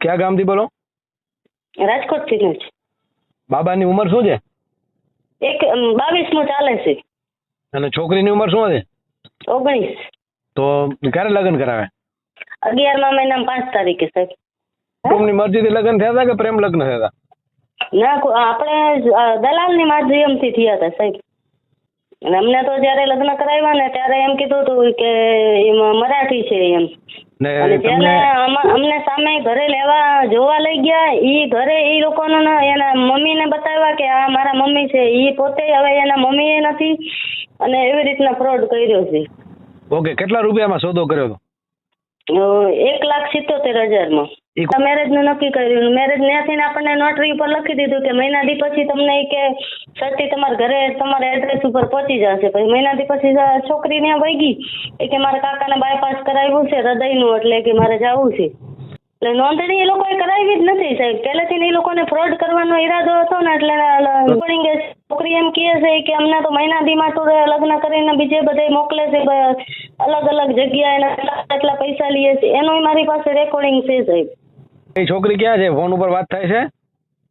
ક્યાં ગામથી બોલો? રાજકોટથી જ. બાબાની ઉંમર શું છે? એક 22મું ચાલે છે. અને છોકરીની ઉંમર શું છે? 19. તો ક્યારે લગ્ન કરાવે? 11મા મહિનામાં 5 તારીખે સાહેબ. કુટુંબની મરજીથી લગ્ન થયા હતા કે પ્રેમ લગ્ન થયા હતા? ના, આપણે દલાલની માધ્યમથી થયા હતા સાહેબ. અને અમને તો જયારે લગ્ન કરાવ્યા ને ત્યારે એમ કીધું હતું કે એમાં મરાઠી છે એમ. અને જ્યારે અમને સામે ઘરે લેવા જોવા લઈ ગયા, ઈ ઘરે ઈ લોકોને એના મમ્મીને બતાવ્યા કે આ મારા મમ્મી છે. ઈ પોતે હવે એના મમ્મી નથી અને એવી રીતના ફ્રોડ કર્યો છે. ઓકે, કેટલા રૂપિયામાં સોદો કર્યો હતો? 1,77,000 મેરેજ નું નક્કી કર્યું. મેરેજ ત્યાંથી આપણને નોટરી ઉપર લખી દીધું કે મહિના દી પછી તમને કે સર્ટી તમારા ઘરે તમારા એડ્રેસ ઉપર પહોંચી જશે. પછી મહિના દી પછી છોકરી ત્યાં વહી ગઈ કે મારા કાકાને બાયપાસ કરાવ્યું છે હૃદયનું, એટલે કે મારે જવું છે. એટલે નોંધણી એ લોકોએ કરાવી જ નથી સાહેબ. પહેલેથી એ લોકોને ફ્રોડ કરવાનો ઈરાદો હતો ને એટલે છોકરી એમ કહે છે કે અમને તો મહિના દીમાં તો લગ્ન કરીને બીજે બધે મોકલે છે, અલગ અલગ જગ્યાએ એટલા પૈસા લઈએ છે. એનો મારી પાસે રેકોર્ડિંગ છે સાહેબ. એ છોકરી ક્યાં છે? ફોન ઉપર વાત થાય છે?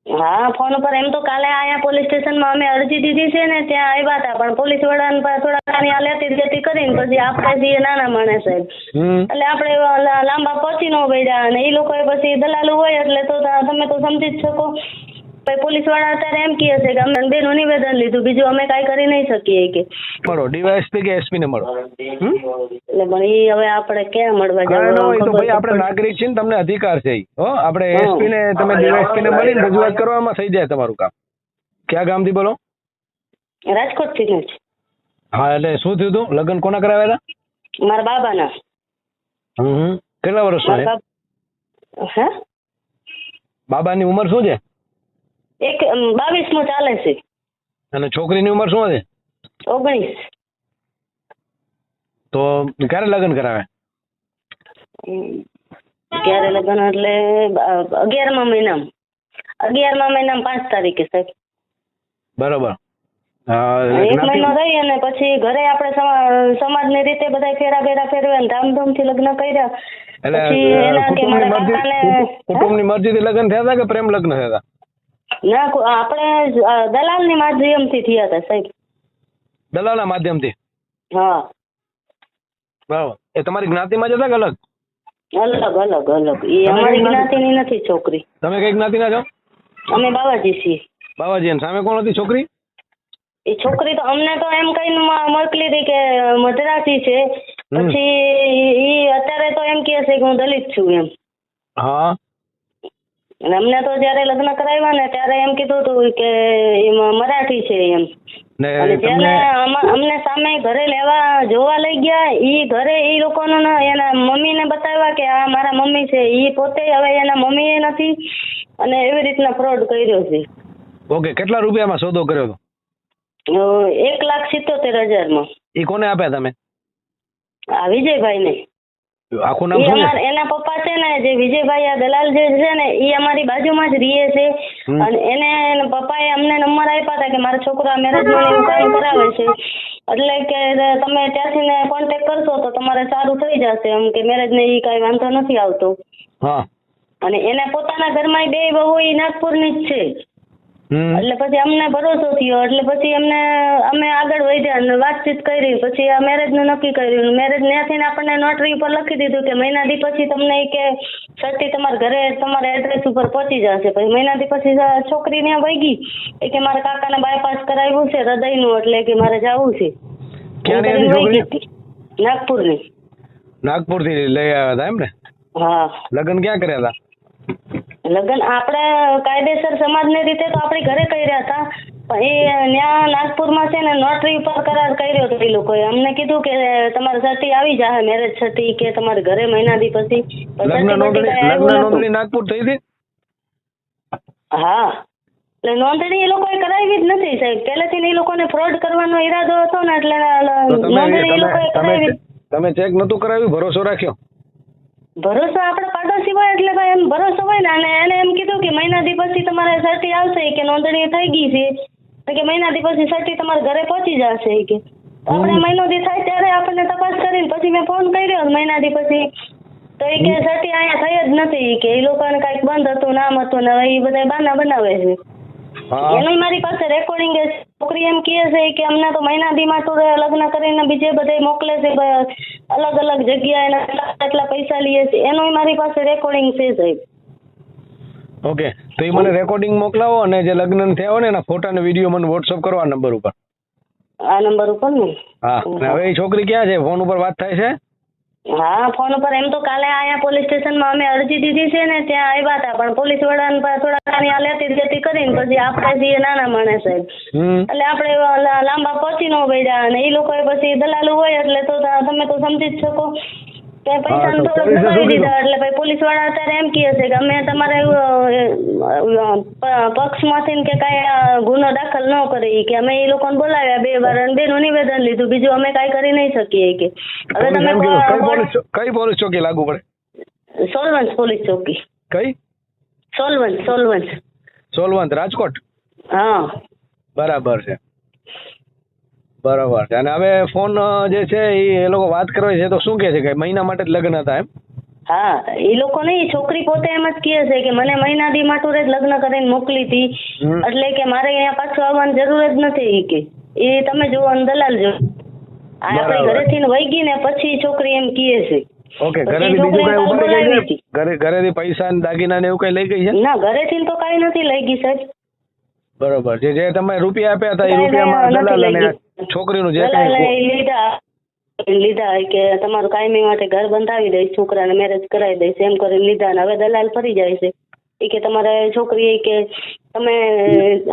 હા, ફોન ઉપર. એમ તો કાલે અહીંયા પોલીસ સ્ટેશનમાં અમે અરજી દીધી છે ને ત્યાં આવ્યા હતા, પણ પોલીસ વાળાને થોડા લેતી દેતી કરીને પછી આપણે જઈએ નાના માણસ સાહેબ. એટલે આપણે લાંબા પહોંચી ન પડ્યા અને એ લોકોએ પછી દલાલું હોય એટલે તો તમે તો સમજી જ શકો. પોલીસ વાળા અત્યારે એમ કહે છે કે અમે બેનું નિવેદન લીધું, બીજું અમે કાંઈ કરી નહીં શકીએ કે. મળો ડીવાયએસપી કે એસપી ને મળો. એટલે પણ એ હવે આપણે ક્યાં મળવા જવાનું? ભાઈ આપણે નાગરિક છીએ ને, તમને અધિકાર છે. હો, આપણે એસપી ને તમે ડીવાયએસપી ને મળીને રજૂઆત કરવામાં થઈ જાય તમારું કામ. ક્યાં ગામથી બોલો? રાજકોટથી જ. હા, એટલે શું થયું હતું? લગ્ન કોના કરાવ્યા હતા? મારા બાબાના. કેટલા વર્ષના? હે, બાબાની ઉંમર શું છે? 22મું ચાલે છે. અને છોકરીની ઉંમર શું છે? 19. તો ક્યારે લગ્ન કરાવે? ક્યારે લગ્ન એટલે 11મા મહિનામાં 5 તારીખે સાહેબ. બરોબર. 1 મહિનો રહી અને પછી ઘરે આપણે સમાજની રીતે બધા ફેરા બેરા ફેરવ્યા, ધામધૂમથી લગ્ન કર્યા. પછી એના કે મારા કાકાને કુટુંબની મરજીથી લગ્ન થયા હતા કે પ્રેમ લગ્ન થયા હતા? ના, આપણે દલાલની માધ્યમથી થયા હતા સાહેબ. દલાલના માધ્યમથી? હા. બરાબર. એ તમારી જ્ઞાતિમાં જ હતા કે અલગ? અલગ. એ અમારી જ્ઞાતિની નથી છોકરી. તમે કઈ જ્ઞાતિના છો? અમે બાવાજી છીએ. બાવાજી. અને સામે કોણ હતી છોકરી? એ છોકરી તો અમને તો એમ કઈ મોકલી હતી કે મદ્રાસી છે. પછી એ અત્યારે તો એમ કહે છે કે હું દલિત છું એમ. હા. અને અમને તો જયારે લગ્ન કરાવ્યા ને ત્યારે એમ કીધું હતું કે એમાં મરાઠી છે એમ. અને જયારે અમને સામે ઘરે લેવા જોવા લઈ ગયા, ઈ ઘરે ઈ લોકોને એના મમ્મીને બતાવ્યા કે આ મારા મમ્મી છે. ઈ પોતે હવે એના મમ્મી નથી અને એવી રીતના ફ્રોડ કર્યો છે. ઓકે, કેટલા રૂપિયામાં સોદો કર્યો હતો? 1,77,000. એ કોને આપ્યા તમે? આ વિજયભાઈ ને. આખું નામ શું છે? એના પપ્પા છે ને જે વિજયભાઈ આ દલાલ જે છે ને એ અમારી બાજુમાં જ રહે છે. અને એને પપ્પાએ અમને નંબર આપ્યા હતા કે મારા છોકરા મેરેજનું એવું કામ કરાવે છે, એટલે કે તમે ત્યાંથી ને કોન્ટેક્ટ કરશો તો તમારે સારું થઈ જશે એમ કે મેરેજ ને એ કાંઈ વાંધો નથી આવતો. હા. અને એના પોતાના ઘરમાં 2 બહુ એ નાગપુરની જ છે. એટલે પછી અમને ભરોસો થયો એટલે પછી અમે આગળ વધ્યા અને વાતચીત કરી. પછી આ મેરેજનું નક્કી કર્યું. મેરેજ ત્યાંથી આપણને નોટરી ઉપર લખી દીધું કે મહિના દી પછી તમને કે સર્ટી તમારા ઘરે તમારા એડ્રેસ ઉપર પહોંચી જશે. પછી મહિના દી પછી છોકરી ત્યાં વહી ગઈ કે મારા કાકાને બાયપાસ કરાવ્યું છે હૃદયનું, એટલે કે મારે જવું છે. નાગપુરની. નાગપુરથી લઈ આવ્યા હતા એમ ને? હા. લગ્ન ક્યાં કર્યા હતા? લગ્ન આપણે કાયદેસર સમાજની રીતે તો આપણે ઘરે કર્યા હતા, પણ એ ત્યાં નાગપુરમાં છે ને નોટરી ઉપર કરાર કર્યો હતો. એ લોકોએ અમને કીધું કે તમારે સર્ટી આવી જાય, મેરેજ સર્ટી કે તમારે ઘરે મહિના દી પછી. લગ્ન નોંધણી નાગપુર થઈ હતી? હા. એટલે નોંધણી એ લોકોએ કરાવી જ નથી સાહેબ. પહેલેથી એ લોકોને ફ્રોડ કરવાનો ઈરાદો હતો ને એટલે નોંધણી એ લોકોએ કરાવી. તમે ચેક નતું કરાવ્યું? ભરોસો રાખ્યો? ભરોસો આપણે પાડોશી હોય એટલે ભાઈ એમ ભરોસો હોય ને. અને એને એમ કીધું કે મહિના દી પછી તમારે સર્ટી આવશે કે નોંધણી થઈ ગઈ છે કે મહિના દી પછી સર્ટી તમારા ઘરે પહોંચી જશે કે. આપણે મહિનો દી થાય ત્યારે આપણને તપાસ કરીને પછી મેં ફોન કર્યો મહિના દી પછી તો એ કે સતી અહીંયા થઈ જ નથી કે એ લોકોને કાંઈક બંધ હતું નામ હતું ને હવે એ બધા બાના બનાવે છે. હા એનું મારી પાસે રેકોર્ડિંગ છે. છોકરી એમ કહે છે કે અમને તો મહિના દીમાં તો લગ્ન કરીને બીજે બધે મોકલે છે અલગ અલગ જગ્યાએ એટલા પૈસા લઈએ છે. એનું મારી પાસે રેકોર્ડિંગ છે સાહેબ. ઓકે, તો એ મને રેકોર્ડિંગ મોકલાવો અને જે લગ્ન થયા હોય ને એના ફોટા ને વિડીયો મને વોટ્સઅપ કરો આ નંબર ઉપર. આ નંબર ઉપર ને? હા. અને હવે એ છોકરી ક્યાં છે? ફોન ઉપર વાત થાય છે? હા ફોન ઉપર. એમ તો કાલે અહીંયા પોલીસ સ્ટેશનમાં અમે અરજી દીધી છે ને ત્યાં આવ્યા હતા પણ પોલીસ વાળાને થોડા લેતી દેતી કરીને પછી આપણે છીએ નાના માણસ સાહેબ એટલે આપણે લાંબા પહોંચી ન પડ્યા અને એ લોકોએ પછી દલાલું હોય એટલે તો તમે તો સમજી જ શકો કે પૈસા થોડોક દબાવી દીધા એટલે ભાઈ પોલીસ વાળા અત્યારે એમ કહે છે કે અમે તમારે પક્ષમાંથી કે કાંઈ ગુનો દાખલ ન કરી કે અમે એ લોકોને બોલાવ્યા 2 વાર અને બેનું નિવેદન લીધું બીજું અમે કાંઈ કરી નહીં શકીએ કે હવે તમે કઈ પોલીસ ચોકી લાગુ પડે? સોલવંત પોલીસ ચોકી. કઈ? સોલવંત રાજકોટ. હા બરાબર છે. બરાબર છે. અને હવે ફોન જે છે એ લોકો વાત કરે છે તો શું કહે છે કે મહિના માટે જ લગ્ન હતા એમ? હા એ લોકો નહીં, છોકરી પોતે એમ જ કહે છે કે મને મહિના દી માટે જ લગ્ન કરીને મોકલી હતી એટલે કે મારે અહીંયા પાછું આવવાની જરૂર જ નથી કે એ તમે જુઓ અને દલાલ જો આપણે ઘરેથી વહી ગઈ ને પછી છોકરી એમ કહે છે. ઓકે, ઘરેથી બીજું કઈ ઉપાડી ગઈ છે? ઘરેથી પૈસા ને દાગીના ને એવું કઈ લઈ ગઈ છે? ના ઘરેથી તો કઈ નથી લઈ ગઈ સાહેબ. બરોબર છે. જે તમે રૂપિયા આપ્યા હતા એ રૂપિયામાં દલાલ અને છોકરીનું જે કઈ લીધા કે તમારું કાયમી માટે ઘર બંધાવી દઈશ, છોકરાને મેરેજ કરાવી દઈશ એમ કરીને લીધા. હવે દલાલ ફરી જાય છે એ કે તમારે છોકરી કે તમે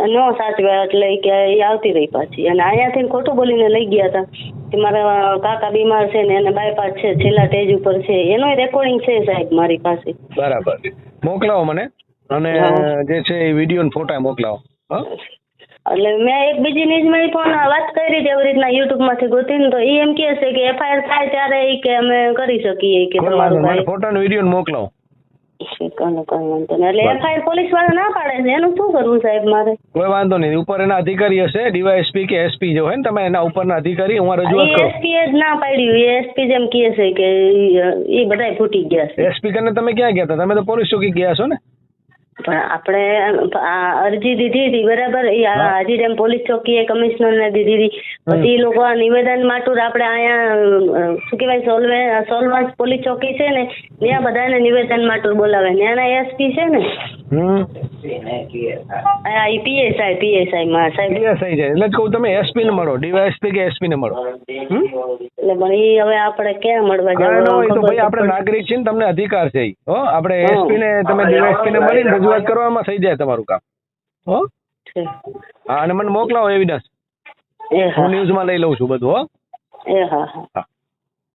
ન સાચવ્યા એટલે કે એ આવતી રહી પાછી અને અહીંયાથી ખોટું બોલીને લઈ ગયા હતા કે મારા કાકા બીમાર છે ને એને બાયપાસ છે છેલ્લા સ્ટેજ ઉપર છે. એનો રેકોર્ડિંગ છે સાહેબ મારી પાસે. બરાબર, મોકલાવો મને અને જે છે એ વિડીયો ને ફોટા મોકલાવો. એટલે મેં એક બીજી ન્યૂઝમાં પણ વાત કરી હતી એવી રીતના યુટ્યુબમાંથી ગોતીને તો એ એમ કહે છે કે FIR થાય ત્યારે એ કે અમે કરી શકીએ કે તમારું ફોટા ને વિડીયો મોકલાવો. એટલે FIR પોલીસ વાળા ના પાડે છે એનું શું કરવું સાહેબ મારે? કોઈ વાંધો નહીં, ઉપર એના અધિકારી હશે DYSP કે SP જો હોય ને તમે એના ઉપરના અધિકારી હું રજૂઆત કરું. SP જ ના પાડ્યું, SP જેમ કહે છે કે એ બધાય ફૂટી ગયા છે. SP કરીને તમે ક્યાં ગયા હતા? તમે તો પોલીસ ચોકી ગયા છો ને? પણ આપણે અરજી દીધી હતી બરાબર, હાજીરામ પોલીસ ચોકીએ કમિશનર ને દીધી હતી પછી એ લોકો નિવેદન માટે આપણે અહીંયા શું કહેવાય સોલવંત પોલીસ ચોકી છે ને ત્યાં બધાને નિવેદન માટે બોલાવે. ત્યાંના SP છે ને PSI માં સાહેબ PSI છે એટલે જ કહું તમે SP ને મળો, DYSP કે SP ને મળો. એટલે પણ એ હવે આપણે ક્યાં મળવા જવાનું? તો ભાઈ આપણે નાગરિક છીએ ને તમને અધિકાર છે આપણે SP ને તમે DYSP ને મળીને રજૂઆત કરવામાં થઈ જાય તમારું કામ. હા અને મને મોકલાવો એવિડન્સ, હું ન્યૂઝમાં લઈ લઉં છું બધું. હા.